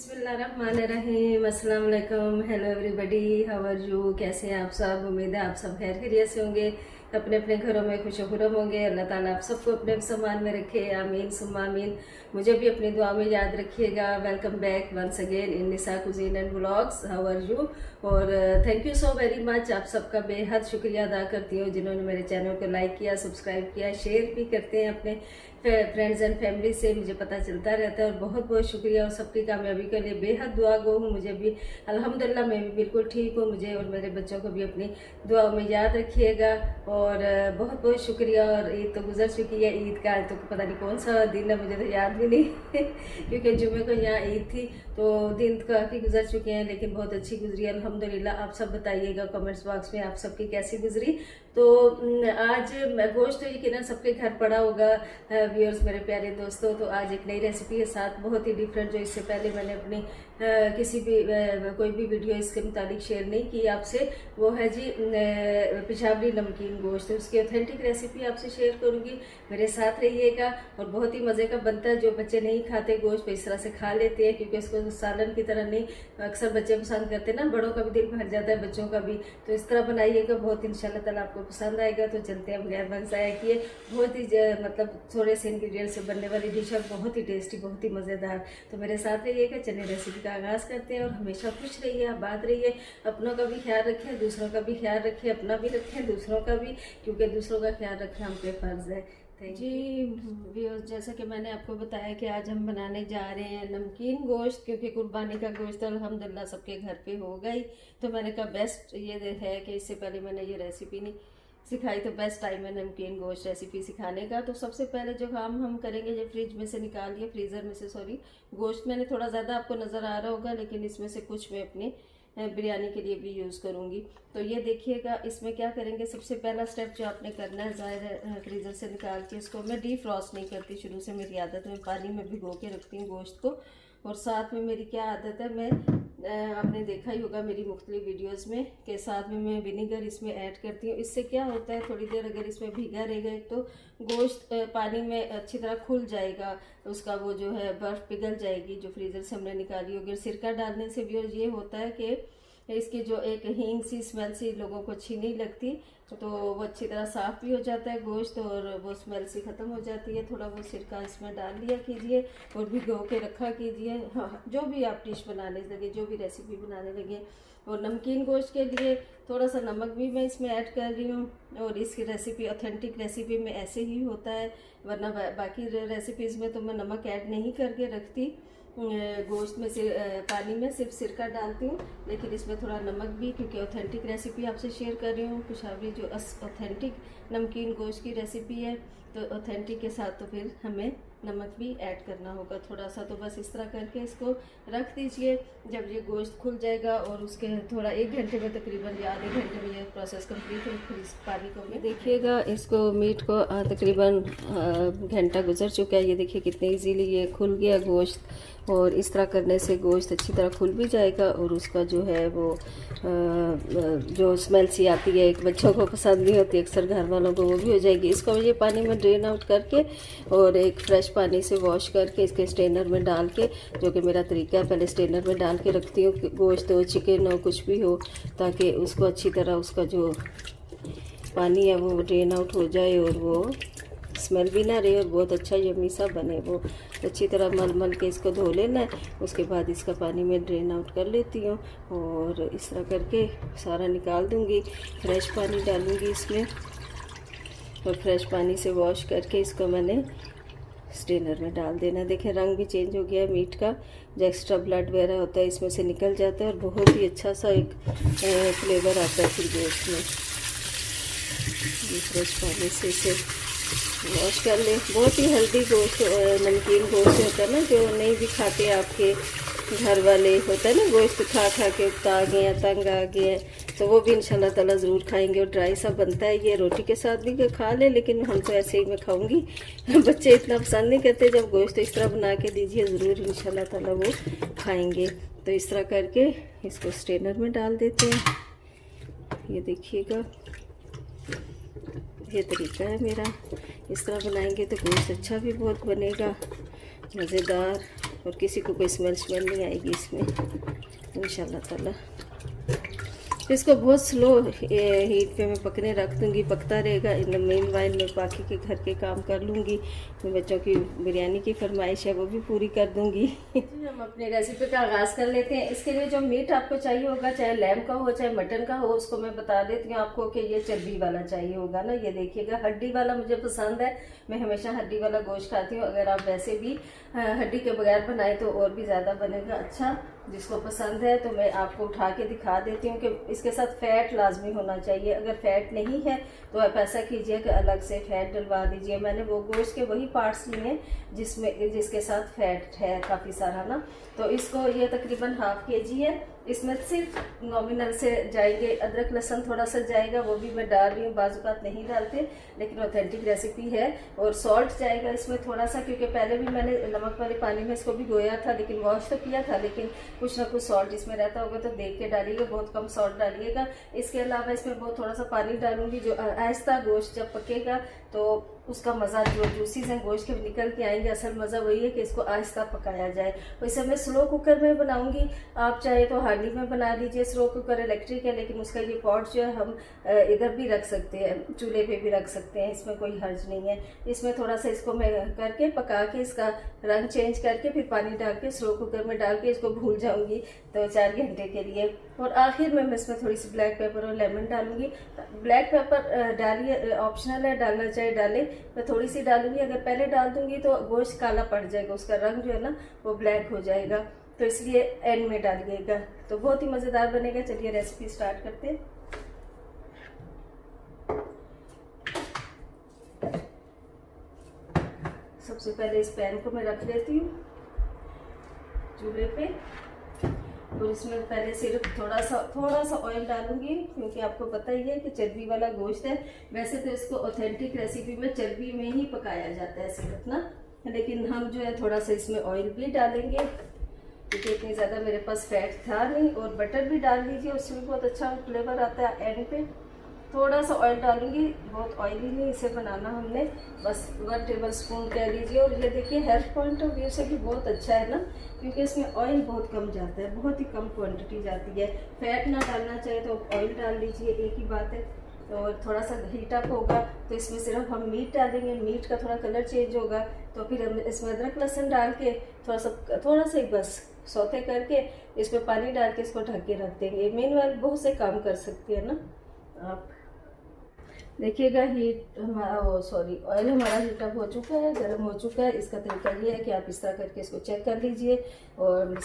बिस्मिल्लाहिर्रहमानिर्रहीम, अस्सलाम वालेकुम, hello everybody, how are you. कैसे हैं आप सब? उम्मीद है आप सब खैर खैरियत से होंगे, अपने अपने घरों में खुश खुरम होंगे। अल्लाह ताला आप सबको अपने सामान में रखे, आमीन सुम्मा आमीन। मुझे भी अपनी दुआ में याद रखिएगा। Welcome back once again in Nisa cuisine and vlogs, how are you. और thank you so very much, आप सबका बेहद शुक्रिया अदा करती हूँ जिन्होंने मेरे चैनल को लाइक किया, सब्सक्राइब किया, शेयर भी करते हैं अपने फ्रेंड्स एंड फैमिली से। मुझे पता चलता रहता है और बहुत बहुत शुक्रिया। और सबकी कामयाबी के लिए बेहद दुआ गो हूँ। मुझे भी अल्हम्दुलिल्लाह मैं भी बिल्कुल ठीक हूँ। मुझे और मेरे बच्चों को भी अपनी दुआओं में याद रखिएगा। और बहुत बहुत शुक्रिया। और ईद तो गुजर चुकी है, ईद का तो पता नहीं कौन सा दिन है, मुझे तो याद भी नहीं क्योंकि जुम्मे को यहाँ ईद थी, तो दिन तो काफ़ी गुजर चुके हैं, लेकिन बहुत अच्छी गुजरी अल्हम्दुलिल्लाह। आप सब बताइएगा कमेंट्स बॉक्स में आप सबकी कैसी गुजरी। तो आज गोश्त तो यकीनन सबके घर पड़ा होगा व्यूअर्स, मेरे प्यारे दोस्तों। तो आज एक नई रेसिपी के साथ, बहुत ही डिफरेंट, जो इससे पहले मैंने अपनी किसी भी कोई भी वीडियो इसके मुताबिक शेयर नहीं की आपसे। वो है जी पेशावरी नमकीन गोश्त। उसकी ऑथेंटिक रेसिपी आपसे शेयर करूंगी, मेरे साथ रहिएगा। और बहुत ही मज़े का बनता है। जो बच्चे नहीं खाते गोश्त इस तरह से खा लेते हैं, क्योंकि इसको सालन की तरह नहीं अक्सर बच्चे पसंद करते ना, बड़ों का भी दिल भर जाता है, बच्चों का भी। तो इस तरह बनाइएगा, बहुत इंशाल्लाह ताला आपको पसंद आएगा। तो चलते हैं बगैर वक्त ज़ाया किए। बहुत ही मतलब थोड़े से इंग्रेडिएंट्स से बनने वाली डिश है, बहुत ही टेस्टी, बहुत ही मज़ेदार। तो मेरे साथ रहिएगा। चलिए रेसिपी का आगाज़ करते हैं। और हमेशा खुश रहिए, आबाद रहिए, अपनों का भी ख्याल रखें, दूसरों का भी ख्याल रखें, अपना भी रखें, दूसरों का भी, क्योंकि दूसरों का ख्याल रखना हम पे फ़र्ज़ है। जी व्यूअर्स, जैसा कि मैंने आपको बताया कि आज हम बनाने जा रहे हैं नमकीन गोश्त, क्योंकि कुर्बानी का गोश्त अल्हम्दुलिल्लाह सबके घर पे होगा ही। तो मैंने कहा बेस्ट ये है कि इससे पहले मैंने ये रेसिपी नहीं सिखाई, तो बेस्ट टाइम है नमकीन गोश्त रेसिपी सिखाने का। तो सबसे पहले जो काम हम करेंगे, ये फ्रिज में से निकालिए, फ्रीज़र में से सॉरी। गोश्त मैंने थोड़ा ज़्यादा आपको नज़र आ रहा होगा, लेकिन इसमें से कुछ मैं अपनी बिरयानी के लिए भी यूज़ करूँगी। तो ये देखिएगा, इसमें क्या करेंगे, सबसे पहला स्टेप जो आपने करना है, ज़ाहिर है फ्रीज़र से निकाल के इसको मैं डीफ्रॉस्ट नहीं करती, शुरू से मेरी आदत है, मैं पानी में भिगो के रखती हूँ गोश्त को। और साथ में मेरी क्या आदत है, मैं आपने देखा ही होगा मेरी मुख्तलिफ वीडियोस में, कि साथ में मैं विनीगर इसमें ऐड करती हूँ। इससे क्या होता है, थोड़ी देर अगर इसमें भीगा रहेगा तो गोश्त पानी में अच्छी तरह खुल जाएगा, उसका वो जो है बर्फ़ पिघल जाएगी जो फ्रीज़र से हमने निकाली होगी। सिरका डालने से भी ये होता है कि इसकी जो एक हींग सी स्मेल सी लोगों को अच्छी नहीं लगती, तो वो अच्छी तरह साफ़ भी हो जाता है गोश्त, और वो स्मेल सी ख़त्म हो जाती है। थोड़ा वो सिरका इसमें डाल लिया कीजिए और भिगो के रखा कीजिए। हाँ, जो भी आप डिश बनाने लगे, जो भी रेसिपी बनाने लगे। और नमकीन गोश्त के लिए थोड़ा सा नमक भी मैं इसमें ऐड कर रही हूँ। और इसकी रेसिपी, ऑथेंटिक रेसिपी में ऐसे ही होता है, वरना बाकी रेसिपीज़ में तो मैं नमक ऐड नहीं करके रखती। गोश्त में से पानी में सिर्फ सिरका डालती हूँ, लेकिन इसमें थोड़ा नमक भी, क्योंकि ऑथेंटिक रेसिपी आपसे शेयर कर रही हूँ। पेशावरी जो ऑथेंटिक नमकीन गोश्त की रेसिपी है, तो ऑथेंटिक के साथ तो फिर हमें नमक भी ऐड करना होगा थोड़ा सा। तो बस इस तरह करके इसको रख दीजिए। जब ये गोश्त खुल जाएगा और उसके थोड़ा 1 घंटे में तकरीबन या आधे घंटे में ये प्रोसेस कंप्लीट हो, फिर इस पानी को मैं देखिएगा, इसको मीट को तकरीबन घंटा गुजर चुका है। ये देखिए कितने इजीली ये खुल गया गोश्त। और इस तरह करने से गोश्त अच्छी तरह खुल भी जाएगा, और उसका जो है वो जो स्मेल सी आती है, एक बच्चों को पसंद नहीं होती, अक्सर घर वालों को, वो भी हो जाएगी। इसको ये पानी में ड्रेन आउट करके और एक फ्रेश पानी से वॉश करके इसके स्ट्रेनर में डाल के, जो कि मेरा तरीका है, पहले स्ट्रेनर में डाल के रखती हूँ, गोश्त हो, चिकन हो, कुछ भी हो, ताकि उसको अच्छी तरह उसका जो पानी है वो ड्रेन आउट हो जाए और वो स्मेल भी ना रहे और बहुत अच्छा यम्मी सा बने। वो अच्छी तरह मल मल के इसको धो लेना है। उसके बाद इसका पानी में ड्रेन आउट कर लेती हूँ और इस तरह करके सारा निकाल दूँगी। फ्रेश पानी डालूँगी इसमें और फ्रेश पानी से वॉश करके इसको मैंने स्ट्रेनर में डाल देना। देखें रंग भी चेंज हो गया है मीट का, जो एक्स्ट्रा ब्लड वगैरह होता है इसमें से निकल जाता है और बहुत ही अच्छा सा एक फ्लेवर आता है फिर गोश्त में। फ्रेश पानी से इसे वॉश कर ले। बहुत ही हेल्दी गोश्त, नमकीन गोश्त होता है ना, जो नहीं भी खाते आपके घर वाले, होता है ना गोश्त खा खा के उगता आ गए हैं, तंग आ गए हैं, तो वो भी इंशाल्लाह ताला ज़रूर खाएंगे। और ड्राई सा बनता है, ये रोटी के साथ भी खा ले, लेकिन हम तो ऐसे ही मैं खाऊंगी बच्चे इतना पसंद नहीं करते। जब गोश्त इस तरह बना के दीजिए, ज़रूर इंशाल्लाह ताला वो खाएंगे। तो इस तरह करके इसको स्ट्रेनर में डाल देते हैं। ये देखिएगा, ये तरीका है मेरा। इस तरह बनाएंगे तो गोश्त अच्छा भी बहुत बनेगा, मज़ेदार। और किसी को कोई स्मेल नहीं आएगी इसमें इंशाल्लाह ताला। तो इसको बहुत स्लो हीट पे मैं पकने रख दूँगी, पकता रहेगा। इन मेन वाइल में बाकी के घर के काम कर लूँगी। बच्चों की बिरयानी की फरमाइश है वो भी पूरी कर दूँगी। हम अपने रेसिपी का आगाज़ कर लेते हैं। इसके लिए जो मीट आपको चाहिए होगा, चाहे लैम्ब का हो चाहे मटन का हो, उसको मैं बता देती हूँ आपको कि ये चर्बी वाला चाहिए होगा ना। ये देखिएगा, हड्डी वाला मुझे पसंद है, मैं हमेशा हड्डी वाला गोश्त खाती हूँ। अगर आप वैसे भी हड्डी के बगैर बनाए तो और भी ज़्यादा बनेगा अच्छा। जिसको पसंद है तो मैं आपको उठा के दिखा देती हूँ कि इसके साथ फ़ैट लाजमी होना चाहिए। अगर फ़ैट नहीं है तो आप ऐसा कीजिए कि अलग से फ़ैट डलवा दीजिए। मैंने वो गोश्त के वही पार्ट्स लिए हैं जिसके साथ फ़ैट है काफ़ी सारा ना। तो इसको ये तकरीबन ½ kg है। इसमें सिर्फ नॉमिनल से जाएंगे, अदरक लहसुन थोड़ा सा जाएगा, वो भी मैं डाल रही हूँ। बाज़-औक़ात नहीं डालते लेकिन ऑथेंटिक रेसिपी है। और सॉल्ट जाएगा इसमें थोड़ा सा, क्योंकि पहले भी मैंने नमक वाले पानी में इसको भिगोया था, लेकिन वॉश तो किया था, लेकिन कुछ ना कुछ सॉल्ट इसमें रहता होगा तो देख के डालिएगा, बहुत कम सॉल्ट डालिएगा। इसके अलावा इसमें बहुत थोड़ा सा पानी डालूंगी। जो आहिस्ता गोश्त जब पकेगा तो उसका मज़ा, जो जूसीज हैं गोश्त के निकल के आएंगे। असल मज़ा वही है कि इसको आहिस्ता पकाया जाए। वैसे मैं स्लो कुकर में बनाऊंगी, आप चाहे तो हांडी में बना लीजिए। स्लो कुकर इलेक्ट्रिक है, लेकिन उसका ये पॉट जो है हम इधर भी रख सकते हैं, चूल्हे पे भी रख सकते हैं, इसमें कोई हर्ज नहीं है। इसमें थोड़ा सा इसको मैं करके पका के इसका रंग चेंज करके फिर पानी डाल के स्लो कुकर में डाल के इसको भूल जाऊंगी तो 4 घंटे के लिए। और आखिर में मैं इसमें थोड़ी सी ब्लैक पेपर और लेमन डालूंगी। ब्लैक पेपर डालिए, ऑप्शनल है, डालना चाहे डालें। मैं थोड़ी सी डालूंगी, अगर पहले डाल दूंगी तो गोश्त काला पड़ जाएगा, उसका रंग जो है ना वो ब्लैक हो जाएगा, तो इसलिए एंड में डालिएगा तो बहुत ही मज़ेदार बनेगा। चलिए रेसिपी स्टार्ट करते हैं। सबसे पहले इस पैन को मैं रख लेती हूँ चूल्हे पे, और इसमें पहले सिर्फ थोड़ा सा ऑयल डालूंगी, क्योंकि आपको पता ही है कि चर्बी वाला गोश्त है। वैसे तो इसको ऑथेंटिक रेसिपी में चर्बी में ही पकाया जाता है सिर्फ ना, लेकिन हम जो है थोड़ा सा इसमें ऑयल भी डालेंगे, क्योंकि इतनी ज़्यादा मेरे पास फैट था नहीं। और बटर भी डाल दीजिए, उससे भी बहुत अच्छा फ्लेवर आता है। एंड पे थोड़ा सा ऑयल डालूंगी, बहुत ऑयली नहीं इसे बनाना हमने, बस 1 टेबलस्पून कह लीजिए। और ये देखिए हेल्थ पॉइंट ऑफ व्यू से भी बहुत अच्छा है ना, क्योंकि इसमें ऑयल बहुत कम जाता है, बहुत ही कम क्वांटिटी जाती है। फैट ना डालना चाहिए तो ऑयल डाल लीजिए, एक ही बात है। और थोड़ा सा हीट अप होगा तो इसमें सिर्फ हम मीट डालेंगे, मीट का थोड़ा कलर चेंज होगा तो फिर हम इसमें अदरक लहसुन डाल के थोड़ा सा ही बस सौते करके इसमें पानी डाल के इसको ढक के रख देंगे। मीनवाइल बहुत से काम कर सकती है ना आप। देखिएगा ऑयल हमारा हीट अप हो चुका है, गर्म हो चुका है। इसका तरीका ये है कि आप इस तरह करके इसको चेक कर लीजिए और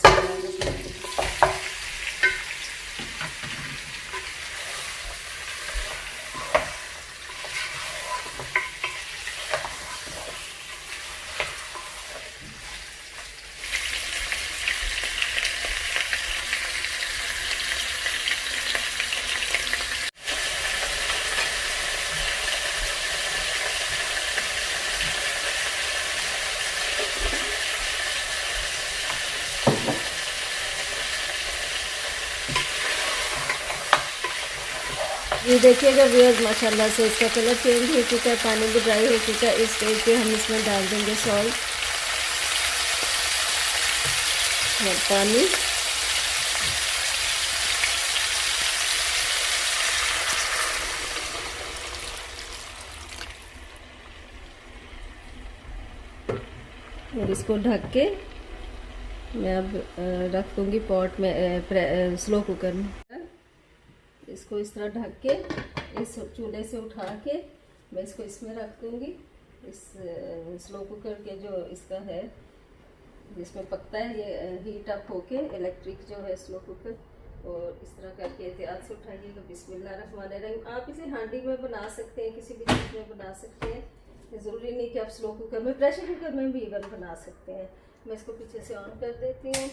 ये देखिएगा व्यूअर्स, माशाल्लाह से इसका कलर चेंज हो चुका है, पानी भी ड्राई हो चुका है। इस स्टेज पे हम इसमें डाल देंगे सॉल्ट और पानी। और इसको ढक के मैं अब रख दूँगी पॉट में, स्लो कुकर में। इसको इस तरह ढक के इस चूल्हे से उठा के मैं इसको इसमें रख दूँगी। इस स्लो कुकर के जो इसका है जिसमें पकता है, ये हीट अप होके इलेक्ट्रिक जो है स्लो कुकर। और इस तरह करके एहतियात से उठाइएगा। बिस्मिल्लाहिर्रहमानिर्रहीम। आप इसे हांडी में बना सकते हैं, किसी भी चीज़ में बना सकते हैं, ज़रूरी नहीं कि आप स्लो कुकर में, प्रेशर कुकर में भी इवन बना सकते हैं। मैं इसको पीछे से ऑन कर देती हूँ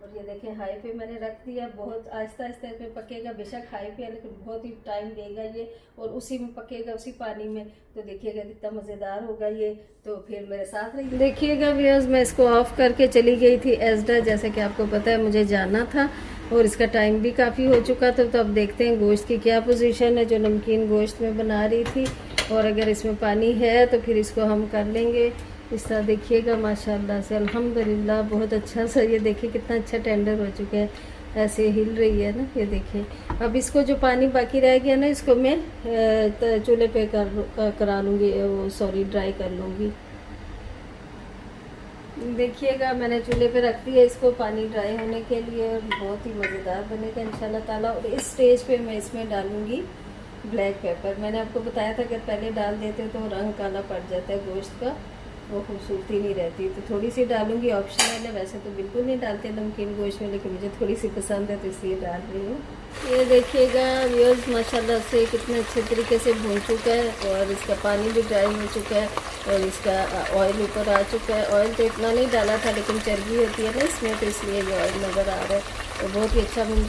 और ये देखें हाई पे मैंने रख दिया। बहुत आहिस्ता आहिस्ता इसमें पकेगा, बेशक हाई पे है लेकिन बहुत ही टाइम लेगा ये, और उसी में पकेगा, उसी पानी में। तो देखिएगा कितना मज़ेदार होगा ये। तो फिर मेरे साथ रहिए। देखिएगा व्यूअर्स, मैं इसको ऑफ़ करके चली गई थी एज़डा, जैसे कि आपको पता है मुझे जाना था और इसका टाइम भी काफ़ी हो चुका था। तो अब देखते हैं गोश्त की क्या पोजीशन है, जो नमकीन गोश्त में बना रही थी। और अगर इसमें पानी है तो फिर इसको हम कर लेंगे इस तरह देखिएगा माशाल्लाह से अल्हम्दुलिल्लाह बहुत अच्छा सा, ये देखिए कितना अच्छा टेंडर हो चुका है, ऐसे हिल रही है ना, ये देखिए। अब इसको जो पानी बाकी रह गया ना, इसको मैं चूल्हे पे करा लूँगी, वो सॉरी ड्राई कर लूँगी। देखिएगा मैंने चूल्हे पे रख दिया इसको पानी ड्राई होने के लिए, और बहुत ही मज़ेदार बनेगा इंशाल्लाह ताला। और इस स्टेज पे मैं इसमें डालूँगी ब्लैक पेपर। मैंने आपको बताया था अगर पहले डाल देते तो रंग काला पड़ जाता है गोश्त का, वो खूबसूरती नहीं रहती, तो थोड़ी सी डालूँगी, ऑप्शनल है, वैसे तो बिल्कुल नहीं डालते नमकीन गोश्त में, लेकिन मुझे थोड़ी सी पसंद है तो इसलिए डाल रही हूँ। ये देखिएगा व्यूअर्स माशाल्लाह से कितने अच्छे तरीके से भून चुका है, और इसका पानी भी ड्राई हो चुका है, और इसका ऑयल ऊपर आ चुका है। ऑयल तो इतना नहीं डाला था, लेकिन चर्बी होती है ना इसमें, तो इसलिए ये ऑयल नज़र आ रहा है, और बहुत ही अच्छा बन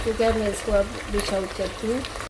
चुका है। मैं इसको अब डिश आउट करती हूँ।